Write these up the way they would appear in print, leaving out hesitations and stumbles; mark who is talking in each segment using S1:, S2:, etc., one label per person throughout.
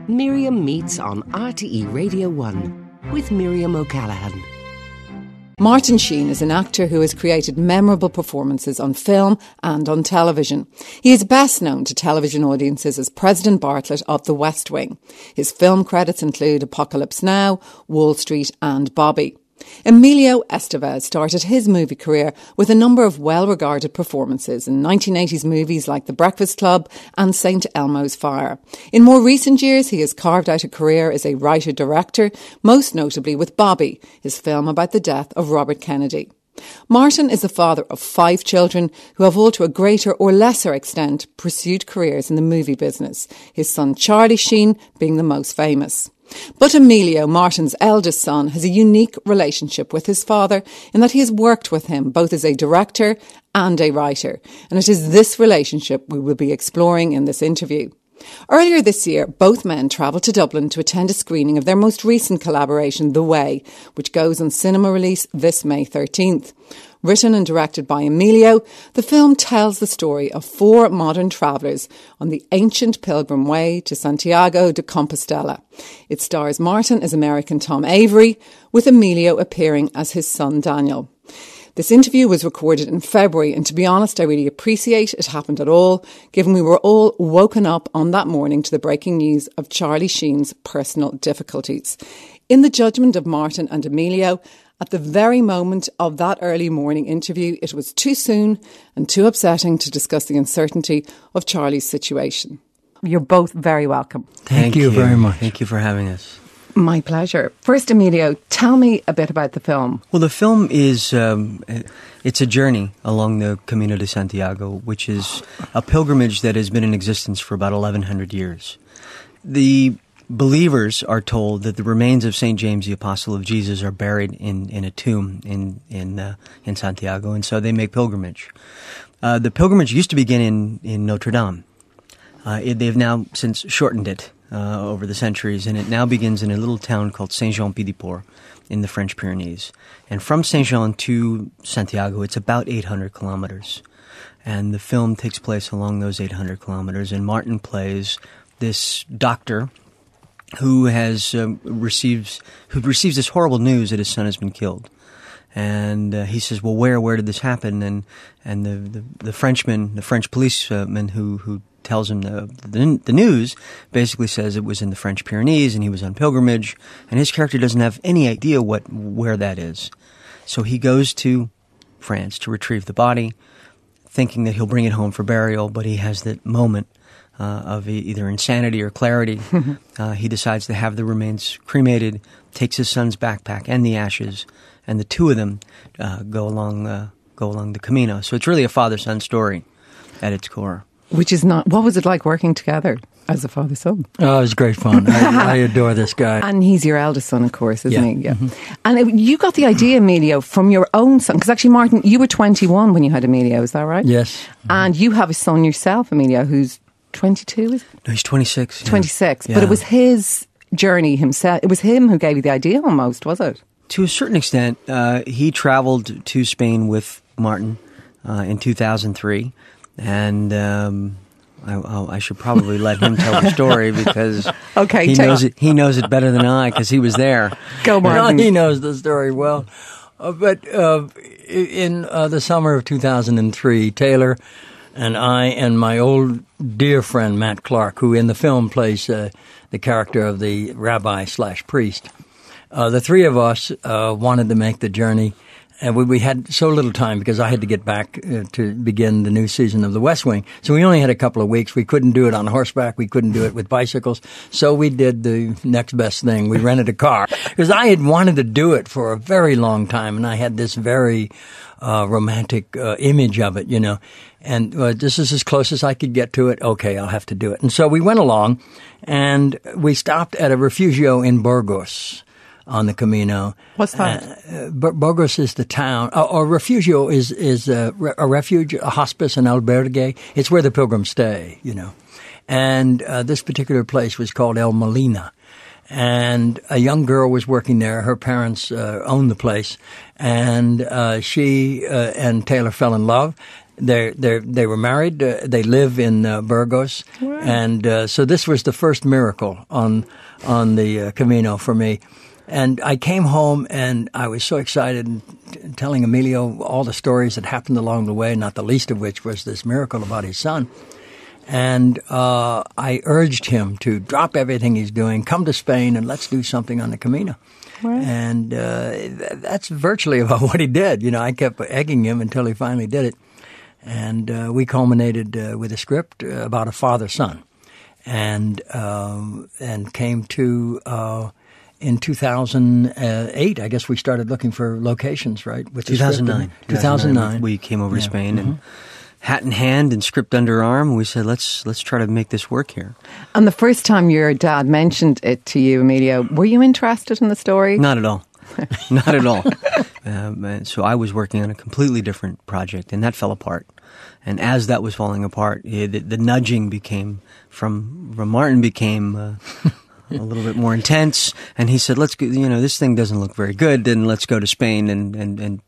S1: Miriam meets on RTE Radio 1 with Miriam O'Callaghan.
S2: Martin Sheen is an actor who has created memorable performances on film and on television. He is best known to television audiences as President Bartlett of The West Wing. His film credits include Apocalypse Now, Wall Street and Bobby. Emilio Estevez started his movie career with a number of well-regarded performances in 1980s movies like The Breakfast Club and St. Elmo's Fire. In more recent years, he has carved out a career as a writer-director, most notably with Bobby, his film about the death of Robert Kennedy. Martin is the father of 5 children who have all to a greater or lesser extent pursued careers in the movie business, his son Charlie Sheen being the most famous. But Emilio, Martin's eldest son, has a unique relationship with his father in that he has worked with him both as a director and a writer. And it is this relationship we will be exploring in this interview. Earlier this year, both men travelled to Dublin to attend a screening of their most recent collaboration, The Way, which goes on cinema release this May 13th. Written and directed by Emilio, the film tells the story of 4 modern travellers on the ancient pilgrim way to Santiago de Compostela. It stars Martin as American Tom Avery, with Emilio appearing as his son Daniel. This interview was recorded in February, and to be honest, I really appreciate it happened at all, given we were all woken up on that morning to the breaking news of Charlie Sheen's personal difficulties. In the judgment of Martin and Emilio, at the very moment of that early morning interview, it was too soon and too upsetting to discuss the uncertainty of Charlie's situation. You're both very welcome.
S3: Thank you very much. Thank you for having us.
S2: My pleasure. First, Emilio, tell me a bit about the film.
S3: Well, the film is, it's a journey along the Camino de Santiago, which is a pilgrimage that has been in existence for about 1,100 years. The believers are told that the remains of St. James, the Apostle of Jesus, are buried in a tomb in Santiago, and so they make pilgrimage. The pilgrimage used to begin in Notre Dame. They've now since shortened it over the centuries, and it now begins in a little town called Saint-Jean-Pied-de-Port in the French Pyrenees. And from Saint-Jean to Santiago, it's about 800 kilometers. And the film takes place along those 800 kilometers, and Martin plays this doctor who receives this horrible news that his son has been killed. And he says, well, where did this happen? And the French policeman who tells him the news basically says it was in the French Pyrenees and he was on pilgrimage, and his character doesn't have any idea where that is. So he goes to France to retrieve the body, thinking that he'll bring it home for burial, but he has that moment of either insanity or clarity. He decides to have the remains cremated, takes his son's backpack and the ashes, and the two of them go along the Camino. So it's really a father-son story at its core.
S2: Which is not... What was it like working together as a father-son?
S4: Oh, it was great fun. I adore this guy.
S2: And he's your eldest son, of course, isn't he? Yeah.
S4: Mm-hmm.
S2: And you got the idea, Emilio, from your own son. Because actually, Martin, you were 21 when you had Emilio, is that right?
S4: Yes. Mm-hmm.
S2: And you have a son yourself, Emilio, who's 22, is it?
S3: No, he's 26.
S2: 26.
S3: Yeah.
S2: But it was his journey himself. It was him who gave you the idea almost, was it?
S3: To a certain extent, he traveled to Spain with Martin in 2003. And I should probably let him tell the story because he knows it better than I because he was there.
S2: Go, Martin.
S4: He knows the story well. But in the summer of 2003, Taylor and I and my old dear friend Matt Clark, who in the film plays the character of the rabbi/priest, the three of us wanted to make the journey. And we had so little time because I had to get back to begin the new season of The West Wing. So we only had a couple of weeks. We couldn't do it on horseback. We couldn't do it with bicycles. So we did the next best thing. We rented a car because I had wanted to do it for a very long time. And I had this very romantic image of it, you know. And this is as close as I could get to it. Okay, I'll have to do it. And so we went along and we stopped at a refugio in Burgos on the Camino.
S2: What's that?
S4: Burgos is the town, or refugio is a refuge, a hospice, an albergue. It's where the pilgrims stay, you know. And this particular place was called El Molina. And a young girl was working there. Her parents owned the place. And she and Taylor fell in love. They were married. They live in Burgos, wow. And so this was the first miracle on the Camino for me. And I came home and I was so excited, telling Emilio all the stories that happened along the way, not the least of which was this miracle about his son. And I urged him to drop everything he's doing, come to Spain, and let's do something on the Camino. Right. And that's virtually about what he did. I kept egging him until he finally did it. And we culminated with a script about a father-son, and came to in 2008. I guess we started looking for locations, right? With
S3: 2009.
S4: 2009.
S3: We came over to Spain and hat in hand and script under arm. We said, let's try to make this work here.
S2: And the first time your dad mentioned it to you, Emilio, were you interested in the story?
S3: Not at all. Not at all. So I was working on a completely different project, and that fell apart. And as that was falling apart, the nudging from Martin became a little bit more intense. And he said, "Let's go. This thing doesn't look very good. Then let's go to Spain and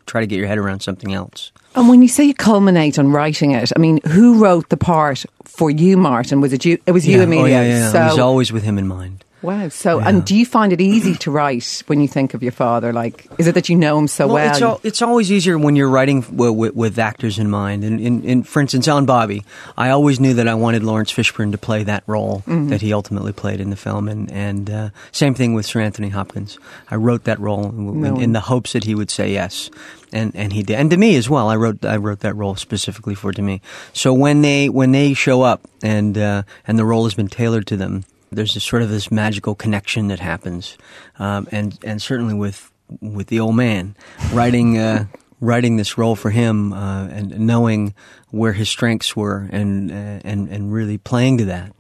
S3: try to get your head around something else."
S2: And when you say you culminate on writing it, I mean, who wrote the part for you, Martin? Was it you? It was you, Emilio.
S3: Oh, yeah.
S2: So,
S3: it was always with him in mind.
S2: Wow. So, and do you find it easy to write when you think of your father? Like, is it that you know him so well?
S3: It's always easier when you're writing with actors in mind. And for instance, on Bobby, I always knew that I wanted Lawrence Fishburne to play that role that he ultimately played in the film. And same thing with Sir Anthony Hopkins. I wrote that role in the hopes that he would say yes. And he did. And Demi as well. I wrote that role specifically for Demi. So when they show up and the role has been tailored to them, there's this magical connection that happens, and certainly with the old man writing this role for him, and knowing where his strengths were, and really playing to that.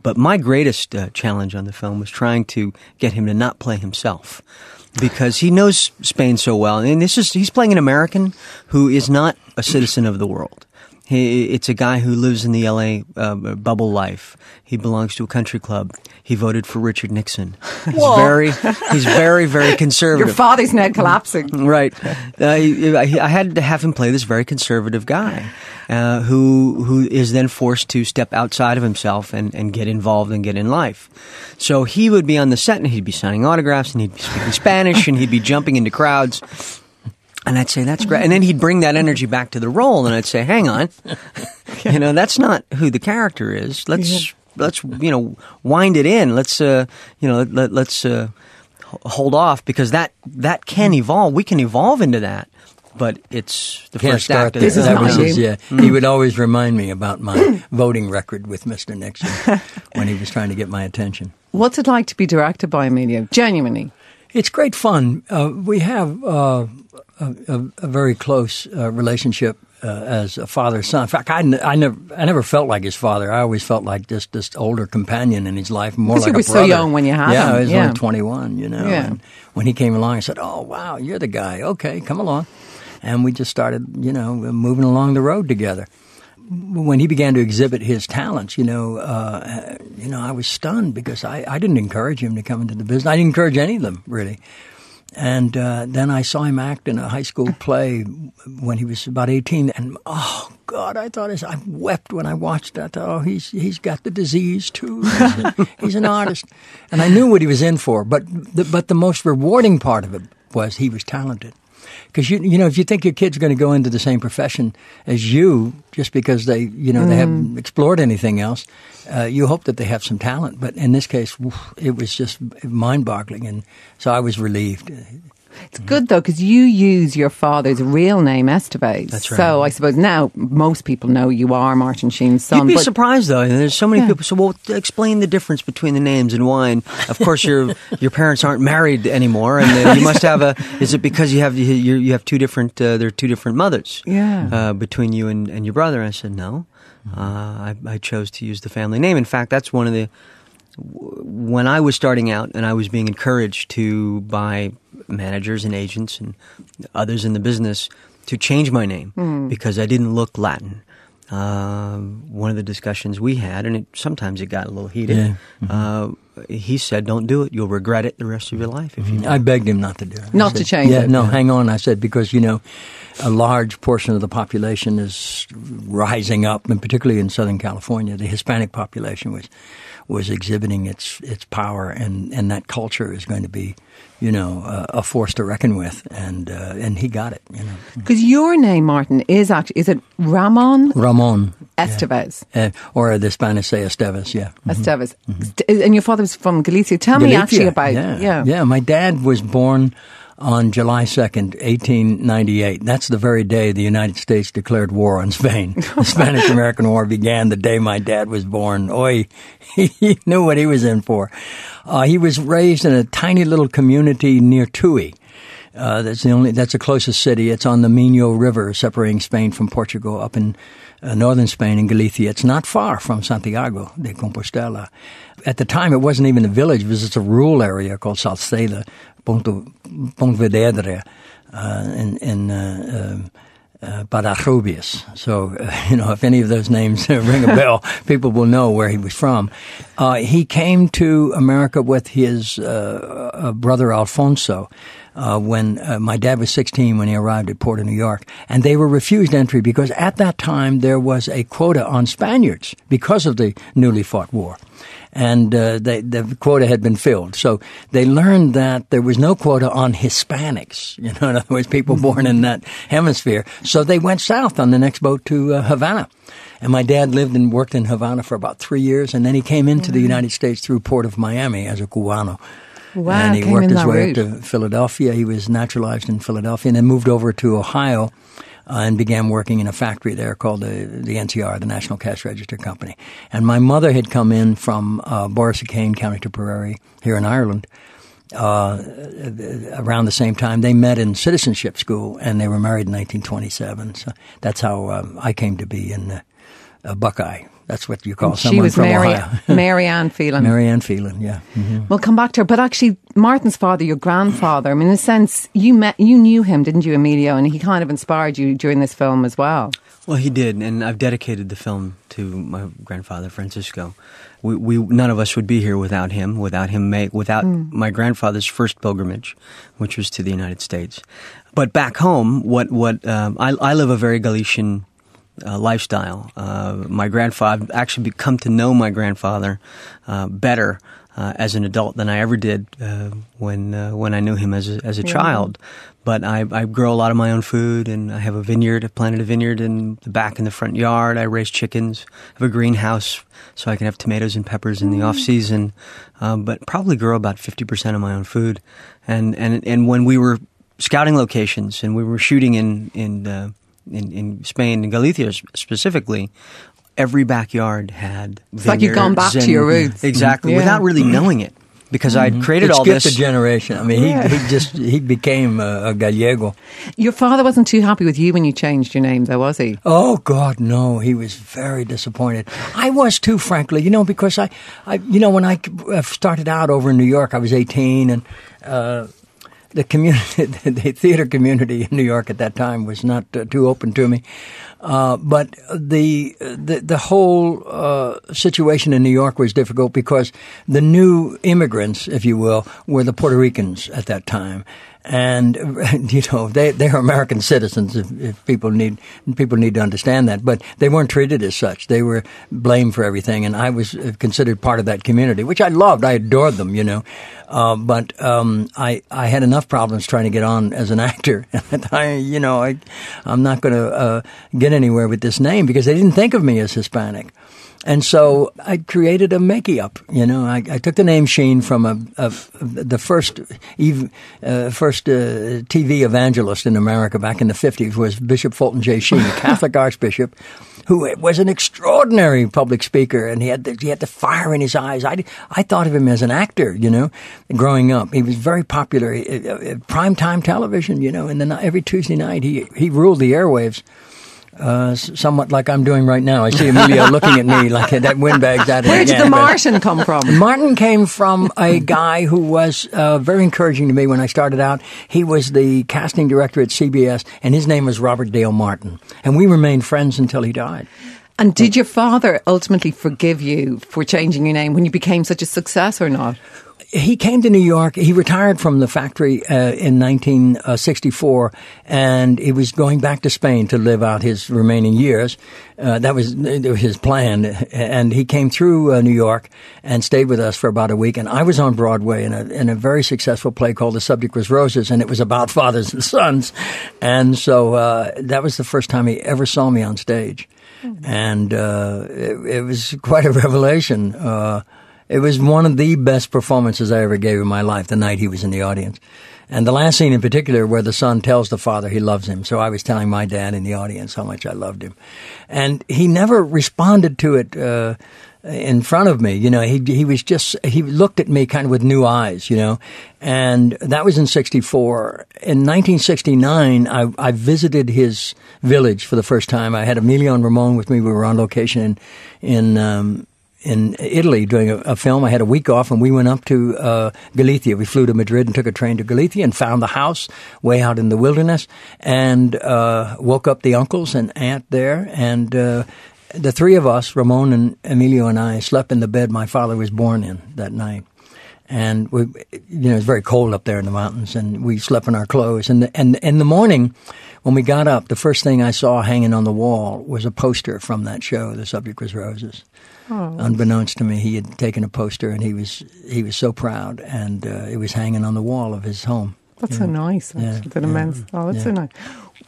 S3: But my greatest challenge on the film was trying to get him to not play himself, because he knows Spain so well, and he's playing an American who is not a citizen of the world. It's a guy who lives in the L.A. Bubble life. He belongs to a country club. He voted for Richard Nixon. He's very, very conservative.
S2: Your father's now collapsing.
S3: Right. I had to have him play this very conservative guy who is then forced to step outside of himself and get involved and get in life. So he would be on the set and he'd be signing autographs and he'd be speaking Spanish and he'd be jumping into crowds. And I'd say, that's great. And then he'd bring that energy back to the role, and I'd say, hang on, that's not who the character is. Let's wind it in. Let's hold off, because that can evolve. We can evolve into that. But it's the first act.
S2: This is not you.
S4: He would always remind me about my voting record with Mr. Nixon when he was trying to get my attention.
S2: What's it like to be directed by Emilio? Genuinely.
S4: It's great fun. We have a very close relationship as a father-son. In fact, I never felt like his father. I always felt like this older companion in his life, more like a brother.
S2: Because you were so young when you had him.
S4: Yeah, I was only 21, Yeah. And when he came along, I said, "Oh, wow, you're the guy. Okay, come along." And we just started, moving along the road together. When he began to exhibit his talents, I was stunned, because I didn't encourage him to come into the business. I didn't encourage any of them, really. And then I saw him act in a high school play when he was about 18. And, oh, God, I wept when I watched that. Oh, he's got the disease, too. He's an artist. And I knew what he was in for. But the most rewarding part of it was he was talented. Because, if you think your kid's going to go into the same profession as you, just because they haven't explored anything else, you hope that they have some talent. But in this case, it was just mind-boggling. And so I was relieved.
S2: It's good, though, because you use your father's real name, Estevez.
S3: That's right.
S2: So I suppose now most people know you are Martin Sheen's son.
S3: You'd be surprised, though. There's so many people. So, well, explain the difference between the names and why. And of course, your parents aren't married anymore, and you must have Is it because you have two different? There are two different mothers.
S2: Yeah.
S3: Between you and your brother. I said no. I chose to use the family name. In fact, that's one of the. When I was starting out and I was being encouraged by managers and agents and others in the business to change my name because I didn't look Latin. one of the discussions we had, and sometimes it got a little heated, he said, don't do it. You'll regret it the rest of your life if you do.
S4: I begged him not to do it.
S2: Not to change it.
S4: No, hang on, I said, because, a large portion of the population is rising up, and particularly in Southern California, the Hispanic population was exhibiting its power, and that culture is going to be, a force to reckon with, and he got it.
S2: Because your name, Martin, is it Ramon?
S4: Ramon
S2: Estevez,
S4: or the Spanish say Estevez,
S2: Estevez, and your father was from Galicia. Tell me actually about
S4: My dad was born on July 2nd, 1898. That's the very day the United States declared war on Spain. The Spanish-American War began the day my dad was born. Oy, he knew what he was in for. He was raised in a tiny little community near Tui. That's the closest city. It's on the Minho River, separating Spain from Portugal, up in northern Spain in Galicia. It's not far from Santiago de Compostela. At the time, it wasn't even a village. It was just a rural area called Salceda, Pontevedra, in Badajoz. So, if any of those names ring a bell, people will know where he was from. He came to America with his brother Alfonso when my dad was 16 when he arrived at Port of New York. And they were refused entry because at that time there was a quota on Spaniards because of the newly fought war. And the quota had been filled. So they learned that there was no quota on Hispanics, in other words, people born in that hemisphere. So they went south on the next boat to Havana. And my dad lived and worked in Havana for about 3 years, and then he came into the United States through Port of Miami as a Cubano.
S2: Wow,
S4: and he worked his way up to Philadelphia. He was naturalized in Philadelphia and then moved over to Ohio and began working in a factory there called the NCR, the National Cash Register Company. And my mother had come in from Borrisokane, County Tipperary, here in Ireland, around the same time. They met in citizenship school, and they were married in 1927. So that's how I came to be in Buckeye. That's what you call someone from Ohio.
S2: Mary Ann Phelan.
S4: Mary Ann Phelan, yeah. Mm-hmm.
S2: We'll come back to her. But actually, Martin's father, your grandfather, I mean, in a sense, you knew him, didn't you, Emilio? And he kind of inspired you during this film as well.
S3: Well, he did, and I've dedicated the film to my grandfather, Francisco. We none of us would be here without him, without my grandfather's first pilgrimage, which was to the United States. But back home, I live a very Galician lifestyle. I've actually come to know my grandfather better as an adult than I ever did when I knew him as a child. But I grow a lot of my own food, and I have a vineyard. I planted a vineyard in the back and the front yard. I raise chickens. I have a greenhouse so I can have tomatoes and peppers in the off season. But probably grow about 50% of my own food. And when we were scouting locations and we were shooting in Spain and Galicia specifically, every backyard had vineyards.
S2: It's like you've gone back to your roots.
S3: Exactly, without really knowing it. Because I'd created all this.
S4: It skipped a generation. I mean, he became a Gallego.
S2: Your father wasn't too happy with you when you changed your name, though, was he?
S4: Oh, God, no. He was very disappointed. I was too, frankly, because I when I started out over in New York, I was 18, and the community, the theater community in New York at that time was not too open to me. But the whole situation in New York was difficult because the new immigrants, if you will, were the Puerto Ricans at that time. And, they're American citizens, if people need to understand that. But they weren't treated as such. They were blamed for everything. And I was considered part of that community, which I loved. I adored them, But I had enough problems trying to get on as an actor. I'm not going to get anywhere with this name because they didn't think of me as Hispanic. And so I created a make-up. I took the name Sheen from the first TV evangelist in America back in the 50s was Bishop Fulton J. Sheen, a Catholic archbishop, who was an extraordinary public speaker, and he had the fire in his eyes. I thought of him as an actor, growing up. He was very popular, primetime television, and then every Tuesday night he ruled the airwaves. Somewhat like I'm doing right now. I see Emilio looking at me like that windbag's at it.
S2: Where did the Martin come from?
S4: Martin came from a guy who was very encouraging to me when I started out. He was the casting director at CBS, and his name was Robert Dale Martin. And we remained friends until he died.
S2: And did your father ultimately forgive you for changing your name when you became such a success or not?
S4: He came to New York. He retired from the factory in 1964, and he was going back to Spain to live out his remaining years. That was his plan. And he came through New York and stayed with us for about a week. And I was on Broadway in a very successful play called The Subject Was Roses, and it was about fathers and sons. And so that was the first time he ever saw me on stage. And it was quite a revelation. It was one of the best performances I ever gave in my life, the night he was in the audience. And the last scene in particular where the son tells the father he loves him. So I was telling my dad in the audience how much I loved him. And he never responded to it in front of me. You know, he looked at me kind of with new eyes, you know. And that was in 64. In 1969, I visited his village for the first time. I had Emilio and Ramon with me. We were on location in Italy doing a film. I had a week off, and we went up to Galicia. We flew to Madrid and took a train to Galicia and found the house way out in the wilderness, and woke up the uncles and aunt there. And the three of us, Ramon and Emilio and I, slept in the bed my father was born in that night. And it was very cold up there in the mountains, and we slept in our clothes. And in the morning, when we got up, the first thing I saw hanging on the wall was a poster from that show. The Subject Was Roses. Oh. Unbeknownst to me, he had taken a poster, and he was so proud, and it was hanging on the wall of his home.
S2: That's so nice. That's immense. Oh, that's so nice.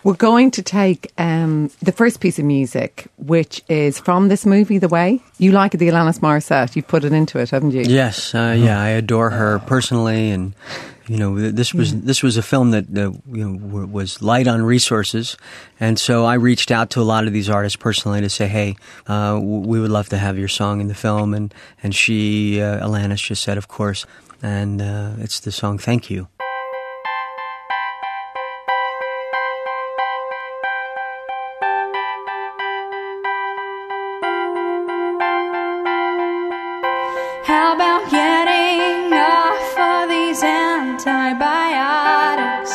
S2: We're going to take the first piece of music, which is from this movie, The Way. You like the Alanis Morissette. You've put it into it, haven't you?
S3: Yes. I adore her personally, and this was a film that was light on resources, and so I reached out to a lot of these artists personally to say, hey, we would love to have your song in the film, and she, Alanis, just said, of course, and it's the song Thank You.
S5: How about getting off of these antibiotics?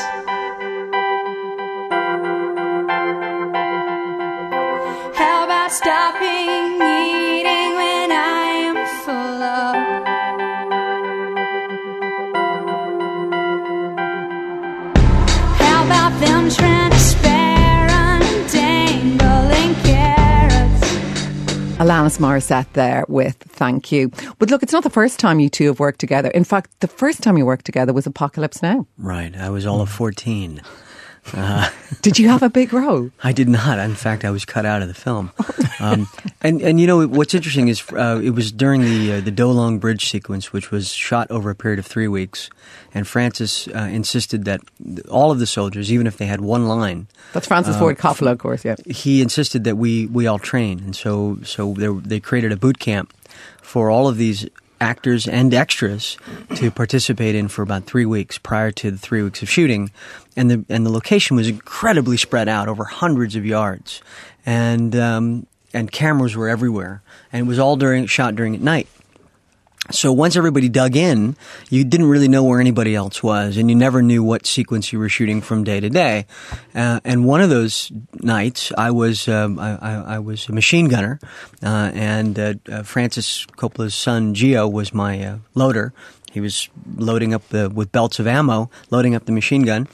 S5: How about stopping eating when I am full of? How about them transparent dangling carrots?
S2: Alanis Morissette there with Thank You. But look, it's not the first time you two have worked together. In fact, the first time you worked together was Apocalypse Now.
S3: Right. I was all of 14.
S2: Did you have a big role?
S3: I did not. In fact, I was cut out of the film. And you know, what's interesting is it was during the Dolong Bridge sequence, which was shot over a period of 3 weeks. And Francis insisted that all of the soldiers, even if they had one line.
S2: That's Francis Ford Coppola, of course, yeah.
S3: He insisted that we all train. And so they created a boot camp for all of these actors and extras to participate in for about 3 weeks prior to the 3 weeks of shooting. And the location was incredibly spread out over hundreds of yards. And cameras were everywhere. And it was all shot during at night. So once everybody dug in, you didn't really know where anybody else was, and you never knew what sequence you were shooting from day to day. And one of those nights, I was a machine gunner, and Francis Coppola's son Gio was my loader. He was loading up with belts of ammo, loading up the machine gun.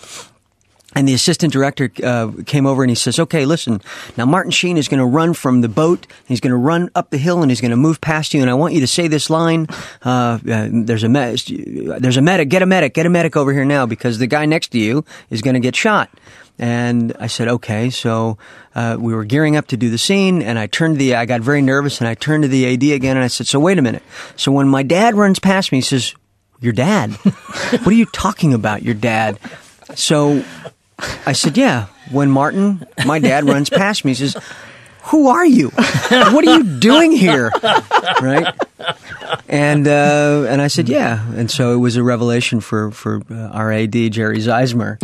S3: And the assistant director came over and he says, okay, listen, now Martin Sheen is going to run from the boat. He's going to run up the hill and he's going to move past you. And I want you to say this line. There's a medic. Get a medic over here now because the guy next to you is going to get shot. And I said, okay. So we were gearing up to do the scene, and I got very nervous, and I turned to the AD again, and I said, so wait a minute. So when my dad runs past me, he says, your dad? What are you talking about, your dad? So I said, yeah, when Martin, my dad, runs past me, he says, who are you? What are you doing here? Right? And I said, yeah. And so it was a revelation for our AD, Jerry Zeismer,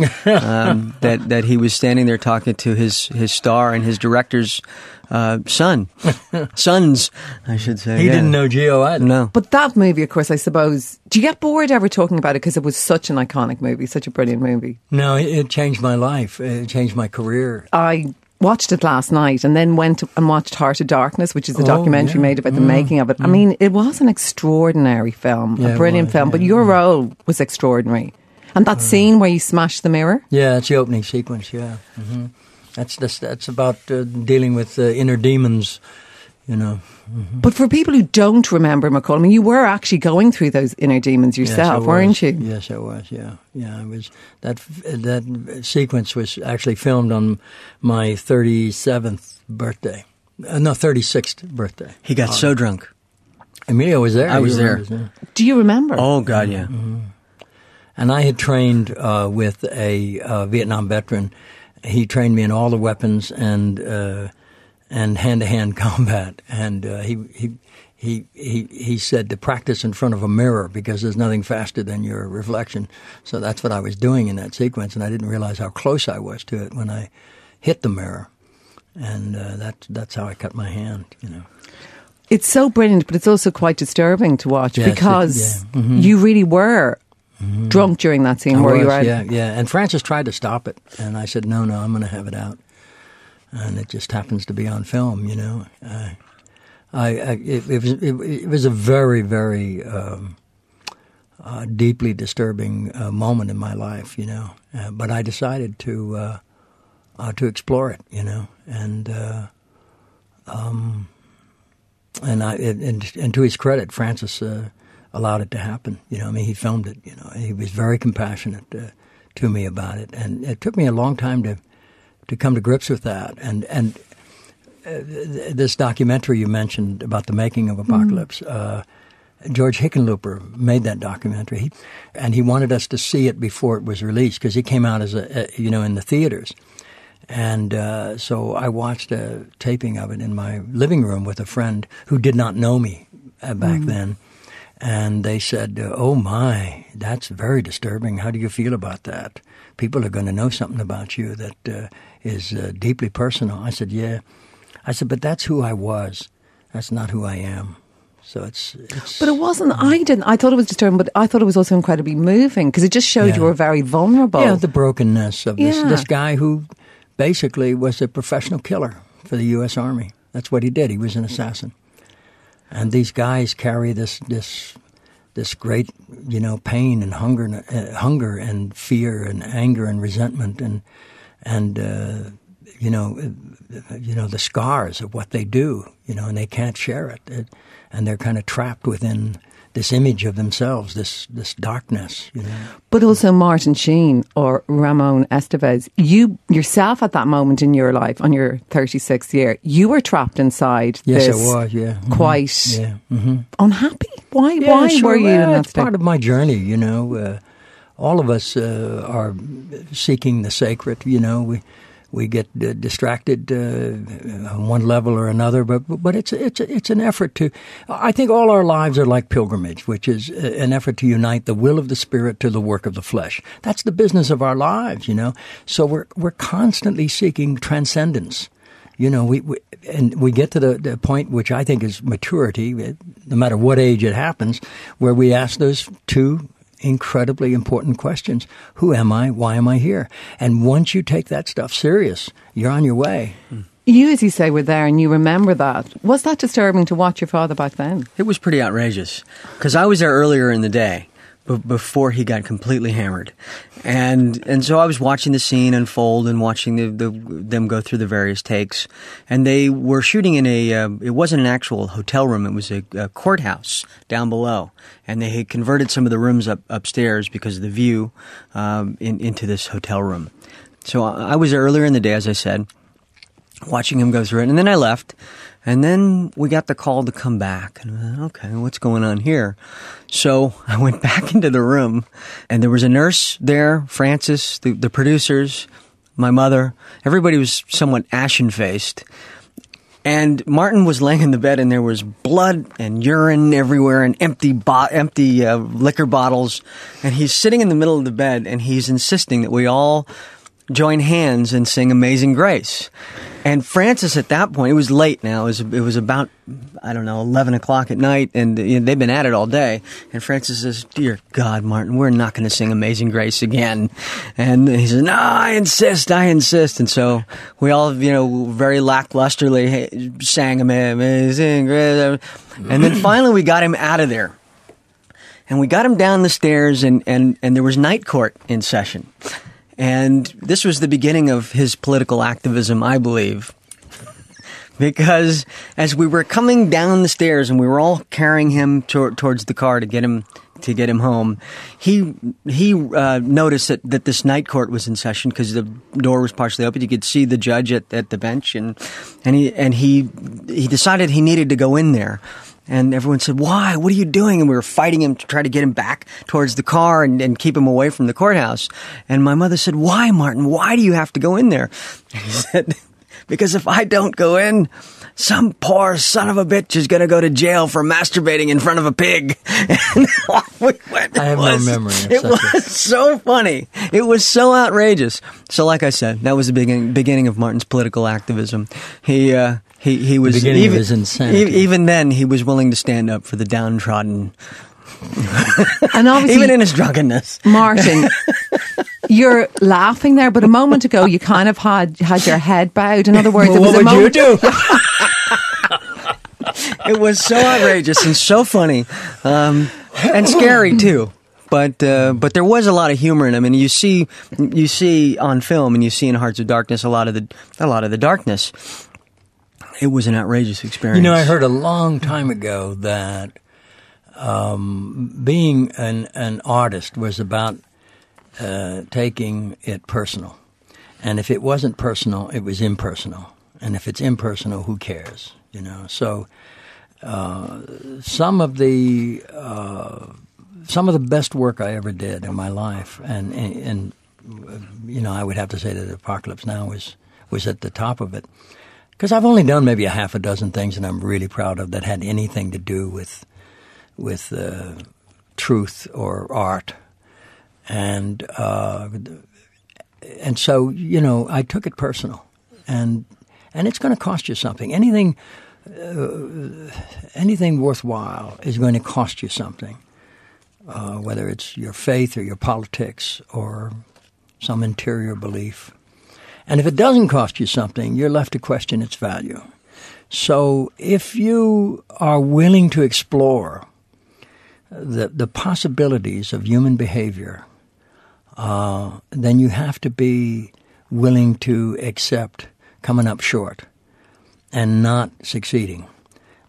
S3: that he was standing there talking to his star and his director's sons, I should say.
S4: He didn't know Gio either.
S3: No.
S2: But that movie, of course, I suppose, do you get bored ever talking about it because it was such an iconic movie, such a brilliant movie?
S4: No, it changed my life. It changed my career.
S2: I watched it last night and then went and watched Heart of Darkness, which is a documentary made about the making of it. I mean, it was an extraordinary film, a brilliant film, but your role was extraordinary. And that scene where you smash the mirror?
S4: Yeah, it's the opening sequence, yeah. Mm-hmm. That's about dealing with inner demons, you know. Mm-hmm.
S2: But for people who don't remember, McCall, I mean, you were actually going through those inner demons yourself, weren't you?
S4: Yes, I was, yeah. Yeah, it was, that sequence was actually filmed on my 37th birthday. No, 36th birthday.
S3: He got so drunk.
S4: Emilio was there.
S3: I was there.
S2: Do you remember?
S3: Oh, God, yeah.
S4: Mm-hmm. And I had trained with a Vietnam veteran. He trained me in all the weapons and hand-to-hand combat. And he said to practice in front of a mirror because there's nothing faster than your reflection. So that's what I was doing in that sequence, and I didn't realize how close I was to it when I hit the mirror. And that's how I cut my hand, you know.
S2: It's so brilliant, but it's also quite disturbing to watch because you really were drunk during that scene where you were.
S4: Yeah. And Francis tried to stop it, and I said, no, I'm going to have it out. And it just happens to be on film, you know. It was a very, very deeply disturbing moment in my life, you know. But I decided to explore it, you know, and to his credit, Francis allowed it to happen. You know, I mean, he filmed it. You know, he was very compassionate to me about it, and it took me a long time to come to grips with that. And this documentary you mentioned about the making of Apocalypse, George Hickenlooper made that documentary, and he wanted us to see it before it was released because it came out as in the theaters. And so I watched a taping of it in my living room with a friend who did not know me back then. And they said, oh my, that's very disturbing. How do you feel about that? People are going to know something about you that is deeply personal. I said, yeah. I said, but that's who I was. That's not who I am. So it's
S2: But it wasn't, I thought it was disturbing, but I thought it was also incredibly moving because it just showed you were very vulnerable.
S4: Yeah, the brokenness of this guy who basically was a professional killer for the U.S. Army. That's what he did. He was an assassin. And these guys carry this great, you know, pain and hunger and fear and anger and resentment and you know the scars of what they do, you know, and they can't share it, and they're kind of trapped within this image of themselves, this darkness, you know.
S2: But also Martin Sheen or Ramon Estevez, you yourself at that moment in your life, on your 36th year, you were trapped inside
S4: yes,
S2: this
S4: I was, yeah. Mm-hmm.
S2: Quite unhappy. Why
S4: sure.
S2: were you in that
S4: It's part of my journey, you know. All of us are seeking the sacred, you know. We get distracted on one level or another, but it's an effort to. I think all our lives are like pilgrimage, which is an effort to unite the will of the spirit to the work of the flesh. That's the business of our lives, you know. So we're constantly seeking transcendence. You know, we get to the point which I think is maturity, no matter what age it happens, where we ask those two incredibly important questions. Who am I? Why am I here? And once you take that stuff serious, you're on your way.
S2: You, as you say, were there and you remember that. Was that disturbing to watch your father back then?
S3: It was pretty outrageous because I was there earlier in the day, before he got completely hammered. And so I was watching the scene unfold and watching them go through the various takes. And they were shooting in it wasn't an actual hotel room, it was a courthouse down below. And they had converted some of the rooms upstairs because of the view into this hotel room. So I was there earlier in the day, as I said, watching him go through it. And then I left. And then we got the call to come back. And I went, okay, what's going on here? So I went back into the room, and there was a nurse there, Francis, the producers, my mother. Everybody was somewhat ashen-faced. And Martin was laying in the bed, and there was blood and urine everywhere and empty liquor bottles. And he's sitting in the middle of the bed, and he's insisting that we all join hands and sing Amazing Grace. And Francis, at that point, it was late now. It was about, I don't know, 11 o'clock at night, and they've been at it all day. And Francis says, "Dear God, Martin, we're not going to sing Amazing Grace again." And he says, "No, I insist. And so we all, very lacklusterly sang Amazing Grace. And then finally we got him out of there. And we got him down the stairs, and there was night court in session. And this was the beginning of his political activism, I believe. Because as we were coming down the stairs and we were all carrying him towards the car to get him home, he noticed that this night court was in session because the door was partially open. You could see the judge at the bench, and he decided he needed to go in there. And everyone said, "Why? What are you doing?" And we were fighting him to try to get him back towards the car and keep him away from the courthouse. And my mother said, "Why, Martin? Why do you have to go in there?" And he said, "Because if I don't go in, some poor son of a bitch is going to go to jail for masturbating in front of a pig." And off we went.
S4: I have no memory of
S3: It was so funny. It was so outrageous. So like I said, that was the beginning of Martin's political activism. He was
S4: the beginning of his insanity.
S3: Even then, he was willing to stand up for the downtrodden.
S2: And obviously,
S3: even in his drunkenness.
S2: Martin, you're laughing there, but a moment ago you kind of had your head bowed. In other words,
S4: well,
S2: it was
S4: what
S2: a
S4: would
S2: moment.
S4: you do?
S3: It was so outrageous and so funny, and scary too. But there was a lot of humor in him, and you see on film, and you see in Hearts of Darkness a lot of the darkness. It was an outrageous experience.
S4: I heard a long time ago that being an artist was about taking it personal. And if it wasn't personal, it was impersonal. And if it's impersonal, who cares? So some of the best work I ever did in my life, and I would have to say that Apocalypse Now was at the top of it. Because I've only done maybe a half a dozen things that I'm really proud of that had anything to do with truth or art, and so I took it personal, and it's going to cost you something. Anything worthwhile is going to cost you something, whether it's your faith or your politics or some interior belief. And if it doesn't cost you something, you're left to question its value. So if you are willing to explore the possibilities of human behavior, then you have to be willing to accept coming up short and not succeeding.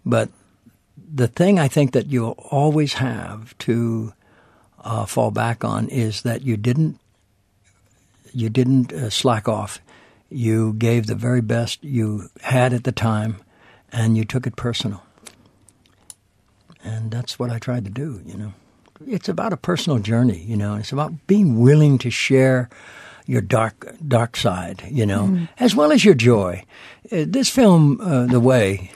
S4: But the thing I think that you'll always have to fall back on is that you didn't slack off. You gave the very best you had at the time, and you took it personal. And that's what I tried to do, It's about a personal journey, It's about being willing to share your dark side, as well as your joy. This film, The Way,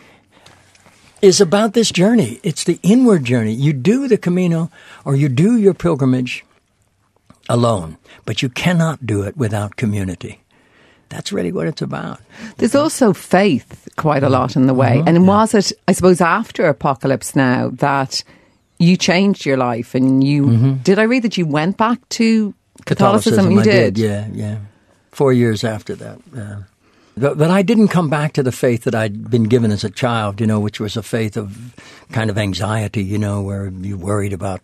S4: is about this journey. It's the inward journey. You do the Camino or you do your pilgrimage alone, but you cannot do it without community. That's really what it's about.
S2: There's also faith quite a lot in The Way. And was it, I suppose, after Apocalypse Now that you changed your life and you... Did I read that you went back to Catholicism? You did?
S4: Yeah. 4 years after that. But I didn't come back to the faith that I'd been given as a child, which was a faith of kind of anxiety, where you worried about...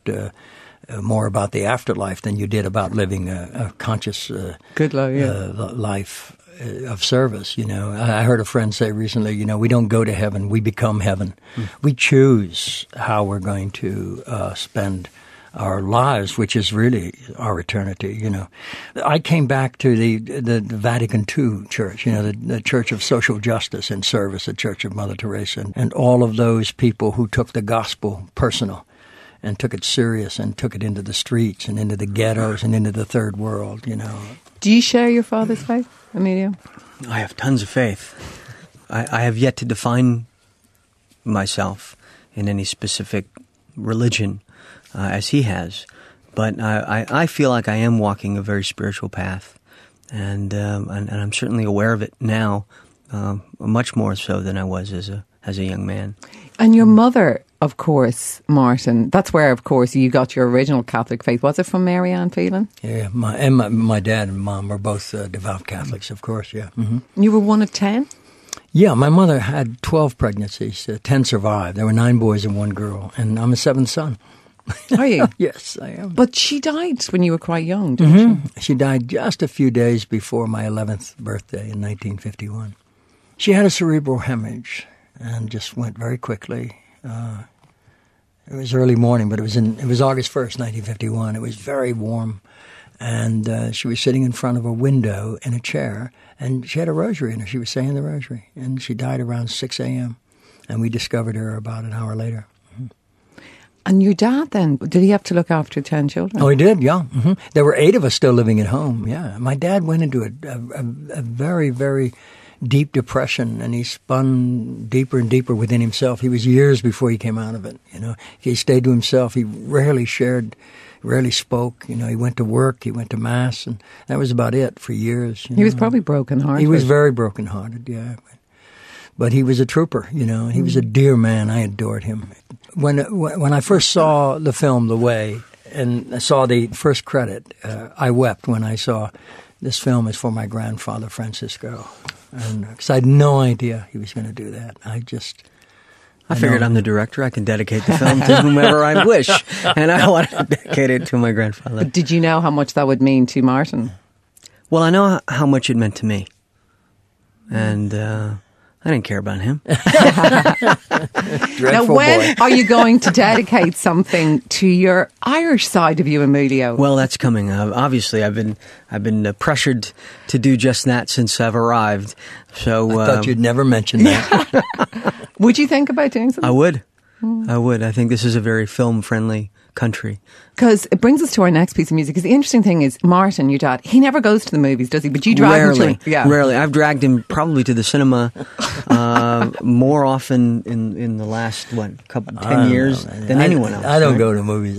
S4: more about the afterlife than you did about living a conscious life of service. I heard a friend say recently, we don't go to heaven, we become heaven. We choose how we're going to spend our lives, which is really our eternity. I came back to the Vatican II Church, the Church of Social Justice and Service, the Church of Mother Teresa, and all of those people who took the gospel personal and took it serious and took it into the streets and into the ghettos and into the third world,
S2: Do you share your father's faith, Emilio?
S3: I have tons of faith. I have yet to define myself in any specific religion as he has, but I feel like I am walking a very spiritual path, and I'm certainly aware of it now much more so than I was as a young man.
S2: And your mother, of course, Martin, that's where, of course, you got your original Catholic faith. Was it from Mary Ann Phelan?
S4: Yeah, my dad and mom were both devout Catholics, of course, yeah. Mm-hmm.
S2: You were one of 10?
S4: Yeah, my mother had 12 pregnancies. 10 survived. There were 9 boys and 1 girl, and I'm a 7th son.
S2: Are you?
S4: Yes, I am.
S2: But she died when you were quite young, didn't she?
S4: She died just a few days before my 11th birthday in 1951. She had a cerebral hemorrhage and just went very quickly. It was early morning, but it was August 1st, 1951. It was very warm, and she was sitting in front of a window in a chair, and she had a rosary in her. She was saying the rosary, and she died around 6 a.m., and we discovered her about an hour later.
S2: And your dad then, did he have to look after 10 children?
S4: Oh, he did, yeah. Mm-hmm. There were 8 of us still living at home, yeah. My dad went into a very, very deep depression, and he spun deeper and deeper within himself. He was years before he came out of it, you know. He stayed to himself. He rarely shared, rarely spoke. You know, he went to work, he went to Mass, and that was about it for years.
S2: He was probably broken-hearted.
S4: He was very broken-hearted, yeah. But he was a trooper, you know, and he was a dear man. I adored him. When I first saw the film The Way and I saw the first credit, I wept when I saw this film is for my grandfather, Francisco. And because I had no idea he was going to do that. I figured
S3: I'm the director. I can dedicate the film to whomever I wish. And I want to dedicate it to my grandfather.
S2: But did you know how much that would mean to Martin?
S3: Well, I know how much it meant to me. And I didn't care about him.
S2: Now, when are you going to dedicate something to your Irish side of you, Emilio?
S3: Well, that's coming. Obviously, I've been pressured to do just that since I've arrived. So
S4: I thought you'd never mention that.
S2: Would you think about doing something?
S3: I would. I would. I think this is a very film-friendly country.
S2: Because it brings us to our next piece of music. Because the interesting thing is, Martin, your dad, he never goes to the movies, does he? But you drag him to them.
S3: Rarely. I've dragged him probably to the cinema more often in the last 10 years than anyone else.
S4: I don't go to movies.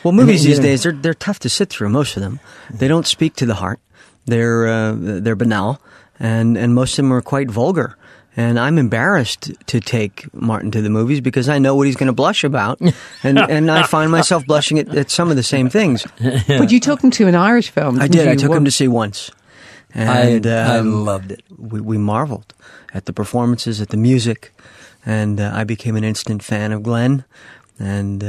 S3: Well, movies these days they're tough to sit through. Most of them, they don't speak to the heart. They're banal, and most of them are quite vulgar. And I'm embarrassed to take Martin to the movies because I know what he's going to blush about. And I find myself blushing at some of the same things.
S2: But you took him to an Irish film.
S3: I did. I took him to see once. And
S4: I loved it.
S3: We marveled at the performances, at the music. And I became an instant fan of Glenn. And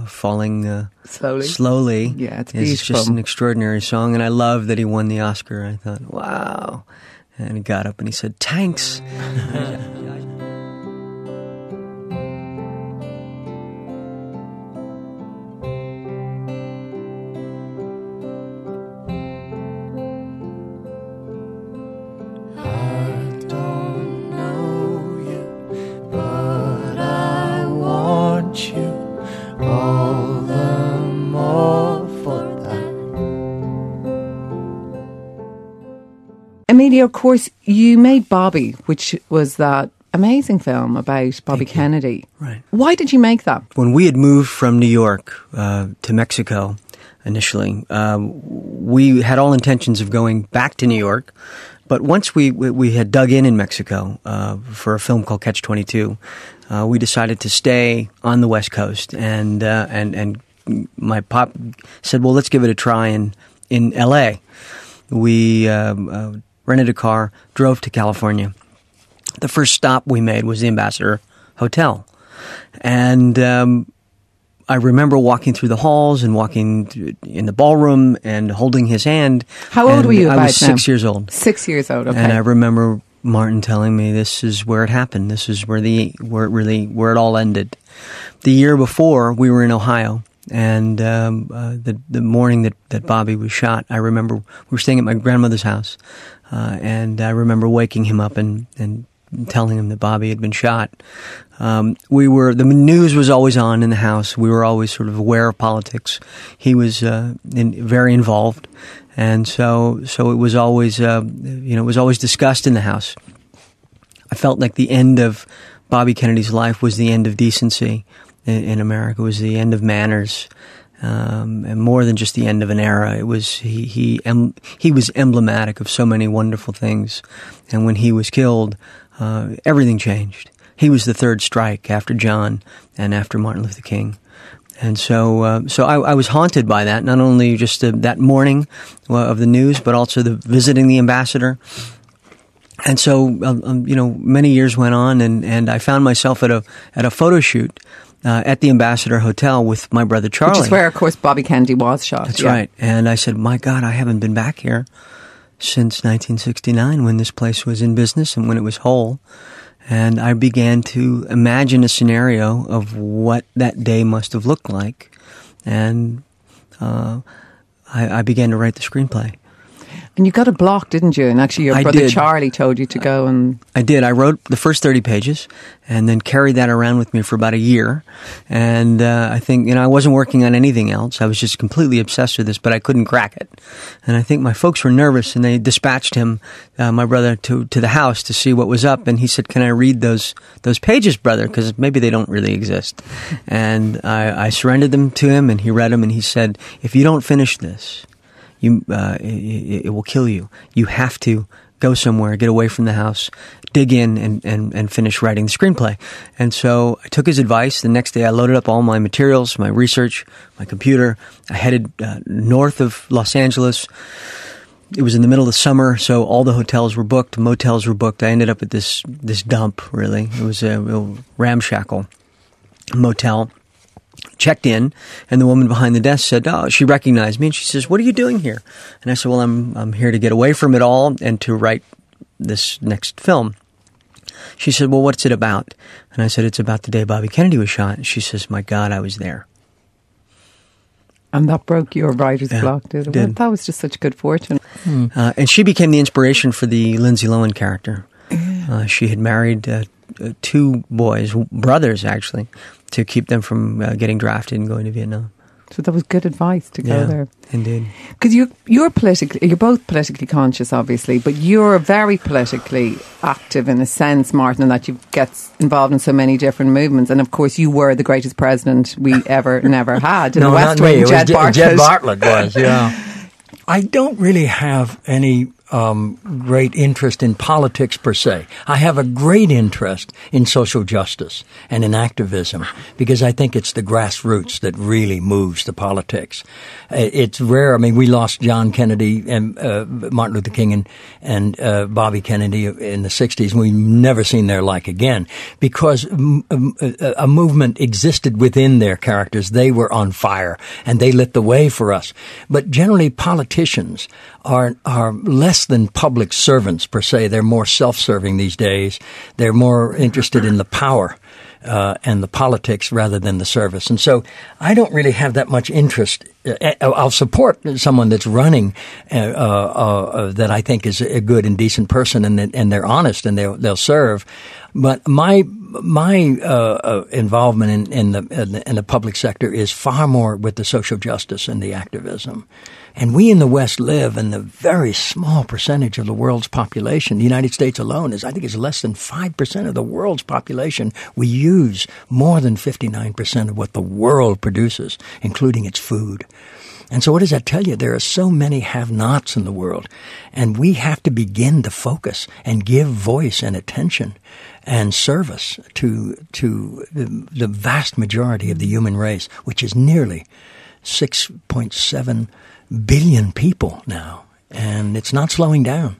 S3: Falling Slowly
S2: yeah, it's
S3: is just an extraordinary song. And I love that he won the Oscar. I thought, wow. And he got up and he said, "Thanks."
S2: Emilio, of course, you made Bobby, which was that amazing film about Bobby Kennedy.
S3: Right.
S2: Why did you make that?
S3: When we had moved from New York to Mexico initially, we had all intentions of going back to New York. But once we had dug in Mexico for a film called Catch-22, we decided to stay on the West Coast. And my pop said, well, let's give it a try in L.A. We rented a car, drove to California. The first stop we made was the Ambassador Hotel. And I remember walking through the halls and walking in the ballroom and holding his hand.
S2: How old were you
S3: I was 6 years old.
S2: 6 years old, okay.
S3: And I remember Martin telling me this is where it happened. This is where it all ended. The year before, we were in Ohio. And the morning that Bobby was shot, I remember we were staying at my grandmother's house, and I remember waking him up and telling him that Bobby had been shot. The news was always on in the house. We were always sort of aware of politics. He was very involved, and so it was always it was always discussed in the house. I felt like the end of Bobby Kennedy's life was the end of decency in America. It was the end of manners. and more than just the end of an era. It was he was emblematic of so many wonderful things, and when he was killed, everything changed. He was the third strike after John and after Martin Luther King. And so I was haunted by that, not only just that morning of the news, but also visiting the ambassador. And so, many years went on, and I found myself at a photo shoot at the Ambassador Hotel with my brother Charlie.
S2: Which is where, of course, Bobby Kennedy was shot.
S3: That's right. And I said, my God, I haven't been back here since 1969 when this place was in business and when it was whole. And I began to imagine a scenario of what that day must have looked like. And I began to write the screenplay.
S2: And you got a block, didn't you? And actually your brother Charlie told you to go and...
S3: I did. I wrote the first 30 pages and then carried that around with me for about a year. And I think, I wasn't working on anything else. I was just completely obsessed with this, but I couldn't crack it. And I think my folks were nervous, and they dispatched him, my brother, to the house to see what was up. And he said, can I read those pages, brother? Because maybe they don't really exist. And I surrendered them to him, and he read them, and he said, if you don't finish this, it will kill you. You have to go somewhere, get away from the house, dig in, and finish writing the screenplay. And so I took his advice. The next day I loaded up all my materials, my research, my computer. I headed north of Los Angeles. It was in the middle of the summer, so all the hotels were booked, motels were booked. I ended up at this dump, really. It was a real ramshackle motel. Checked in, and the woman behind the desk said, she recognized me, and she says, what are you doing here? And I said, well, I'm here to get away from it all and to write this next film. She said, well, what's it about? And I said, it's about the day Bobby Kennedy was shot. And she says, my God, I was there.
S2: And that broke your writer's block, did it? Well, that was just such good fortune.
S3: And she became the inspiration for the Lindsay Lohan character. She had married two boys, brothers actually, to keep them from getting drafted and going to Vietnam.
S2: So that was good advice to go there.
S3: Indeed.
S2: Because you're both politically conscious, obviously, but you're very politically active in a sense, Martin, in that you get involved in so many different movements. And of course, you were the greatest president we never had in the West Wing. Jed Bartlett.
S4: Jed Bartlett was, yeah. I don't really have any great interest in politics per se. I have a great interest in social justice and in activism because I think it's the grassroots that really moves the politics. It's rare. I mean, we lost John Kennedy and Martin Luther King and Bobby Kennedy in the 60s, and we've never seen their like again because a movement existed within their characters. They were on fire, and they lit the way for us. But generally, politicians are less than public servants per se. They're more self-serving these days. They're more interested in the power and the politics rather than the service. And so I don't really have that much interest. I'll support someone that's running that I think is a good and decent person, and they're honest and they'll serve. But my involvement in the public sector is far more with the social justice and the activism. And we in the West live in the very small percentage of the world's population. The United States alone is less than 5% of the world's population. We use more than 59% of what the world produces, including its food. And so what does that tell you? There are so many have-nots in the world, and we have to begin to focus and give voice and attention and service to the vast majority of the human race, which is nearly 6.7 billion people now, and it's not slowing down.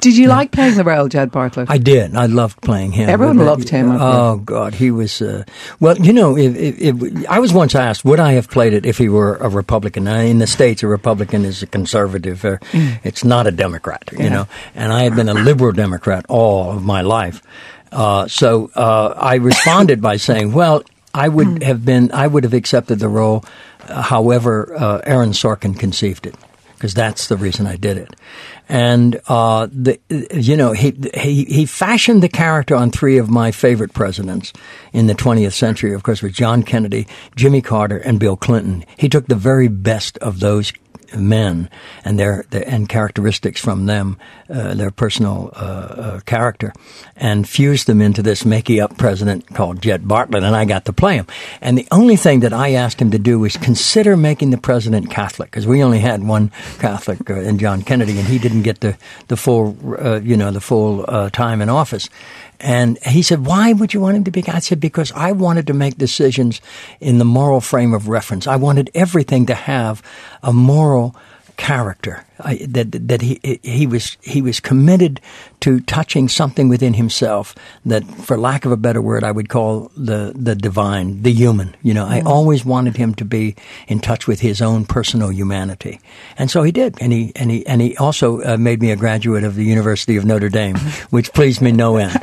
S2: Did you like playing the role, Jed Bartlett?
S4: I did. I loved playing him.
S2: Everyone loved him.
S4: Oh, God. He was, well, I was once asked, would I have played it if he were a Republican? Now, in the States, a Republican is a conservative. It's not a Democrat, you know. And I had been a liberal Democrat all of my life. So I responded by saying, well, I would have accepted the role however Aaron Sorkin conceived it, because that's the reason I did it. And he fashioned the character on three of my favorite presidents in the 20th century, of course, with John Kennedy, Jimmy Carter, and Bill Clinton. He took the very best of those men and and characteristics from them, their personal character, and fused them into this makey-up president called Jet Bartlett, and I got to play him. And the only thing that I asked him to do was consider making the president Catholic, because we only had one Catholic in John Kennedy, and he didn't get the full time in office. And he said, why would you want him to be? I said, because I wanted to make decisions in the moral frame of reference. I wanted everything to have a moral character. That he was committed to touching something within himself that, for lack of a better word, I would call the divine, the human. I always wanted him to be in touch with his own personal humanity, and so he did. And he also made me a graduate of the University of Notre Dame, which pleased me no end.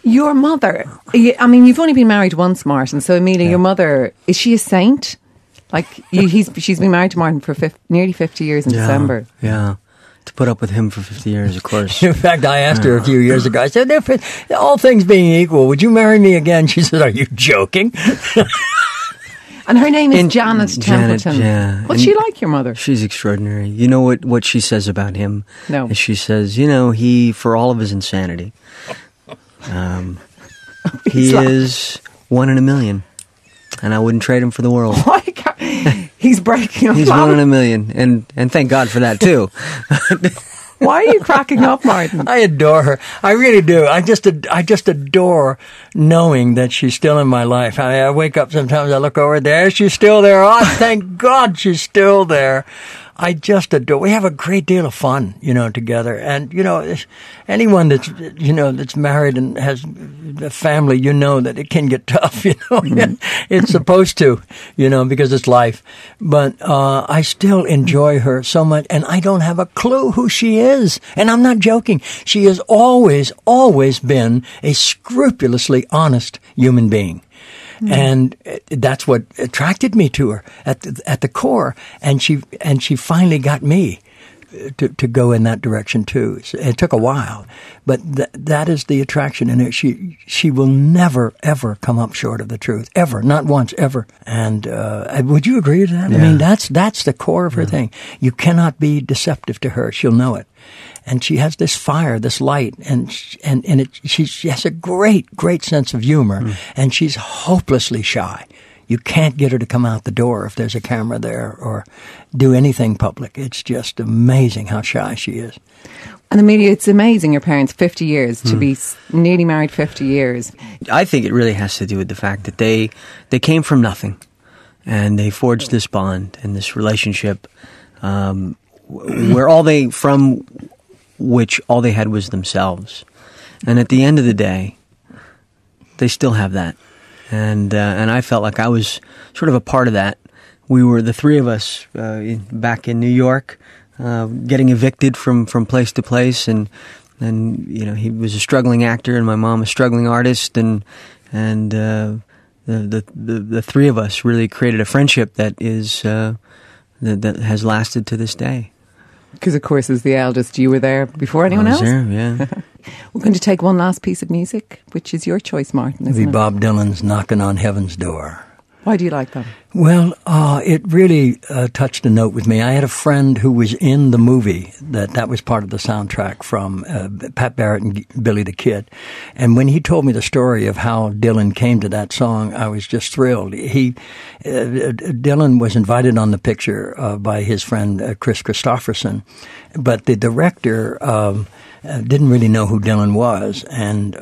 S2: Your mother, I mean, you've only been married once, Martin. So, Amelia, your mother, is she a saint? Like, she's been married to Martin for nearly 50 years in December.
S3: Yeah. To put up with him for 50 years, of course.
S4: In fact, I asked her a few years ago, I said, all things being equal, would you marry me again? She said, are you joking?
S2: And her name is Janet Templeton.
S3: Yeah.
S2: What's she like, your mother?
S3: She's extraordinary. You know what she says about him?
S2: No.
S3: She says, he, for all of his insanity, he is 1 in a million. And I wouldn't trade him for the world.
S2: He's breaking up.
S3: He's 1 in a million. And thank God for that, too.
S2: Why are you cracking up, Martin?
S4: I adore her. I really do. I just adore knowing that she's still in my life. I wake up sometimes, I look over there, she's still there. Oh, thank God she's still there. I just adore. We have a great deal of fun, together. And, anyone that's married and has a family, that it can get tough, Mm-hmm. It's supposed to, because it's life. But I still enjoy her so much, and I don't have a clue who she is. And I'm not joking. She has always, always been a scrupulously honest human being. Mm. And that's what attracted me to her at the core. And she finally got me to go in that direction too. It took a while, but that is the attraction in her. She will never ever come up short of the truth, ever, not once, ever. And would you agree to that? Yeah. I mean, that's the core of her thing. You cannot be deceptive to her; she'll know it. And she has this fire, this light, and she has a great sense of humor, and she's hopelessly shy. You can't get her to come out the door if there's a camera there or do anything public. It's just amazing how shy she is.
S2: And Amelia, it's amazing, your parents, 50 years, to be nearly married 50 years.
S3: I think it really has to do with the fact that they came from nothing, and they forged this bond and this relationship where all they had was themselves. And at the end of the day, they still have that. And I felt like I was sort of a part of that. We were the three of us back in New York, getting evicted from place to place, and he was a struggling actor, and my mom a struggling artist, and the three of us really created a friendship that is that has lasted to this day.
S2: Because, of course, as the eldest, you were there before anyone else.
S3: There, yeah.
S2: We're going to take one last piece of music, which is your choice, Martin, isn't it?
S4: Bob Dylan's Knocking on Heaven's Door.
S2: Why do you like that?
S4: Well, it really touched a note with me. I had a friend who was in the movie that was part of the soundtrack from Pat Barrett and Billy the Kid. And when he told me the story of how Dylan came to that song, I was just thrilled. Dylan was invited on the picture by his friend Chris Christopherson, but the director didn't really know who Dylan was, and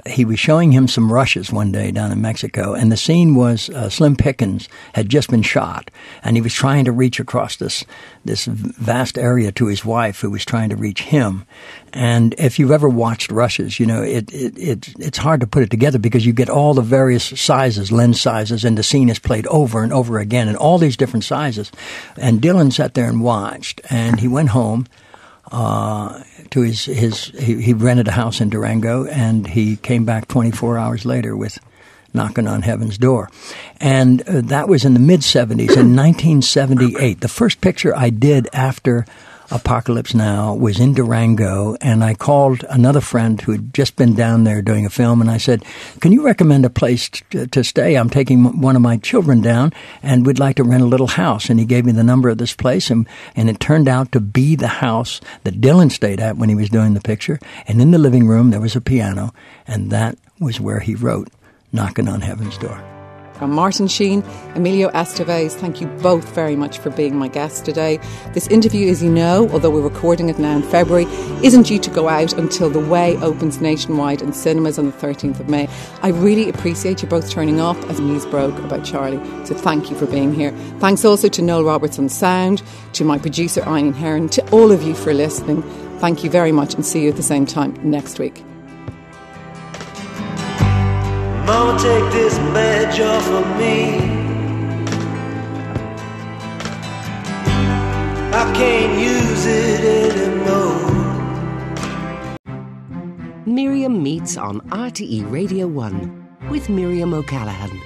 S4: he was showing him some rushes one day down in Mexico, and the scene was Slim Pickens had just been shot, and he was trying to reach across this vast area to his wife, who was trying to reach him. And if you've ever watched rushes, it's hard to put it together because you get all the various sizes, lens sizes, and the scene is played over and over again in all these different sizes. And Dylan sat there and watched, and he went home to he rented a house in Durango, and he came back 24 hours later with Knocking on Heaven's Door. And that was in the mid-'70s, in 1978. The first picture I did after Apocalypse Now was in Durango, and I called another friend who had just been down there doing a film, and I said, can you recommend a place to stay? I'm taking one of my children down, and we'd like to rent a little house. And he gave me the number of this place, and it turned out to be the house that Dylan stayed at when he was doing the picture. And in the living room, there was a piano, and that was where he wrote Knocking on Heaven's Door.
S2: From Martin Sheen, Emilio Estevez, thank you both very much for being my guests today. This interview, as you know, although we're recording it now in February, isn't due to go out until The Way opens nationwide in cinemas on the 13th of May. I really appreciate you both turning up as news broke about Charlie, so thank you for being here. Thanks also to Noel Roberts on sound, to my producer Eileen Heron, to all of you for listening. Thank you very much, and see you at the same time next week.
S6: Mama, take this badge off of me. I can't use it anymore.
S1: Miriam meets on RTE Radio 1 with Miriam O'Callaghan.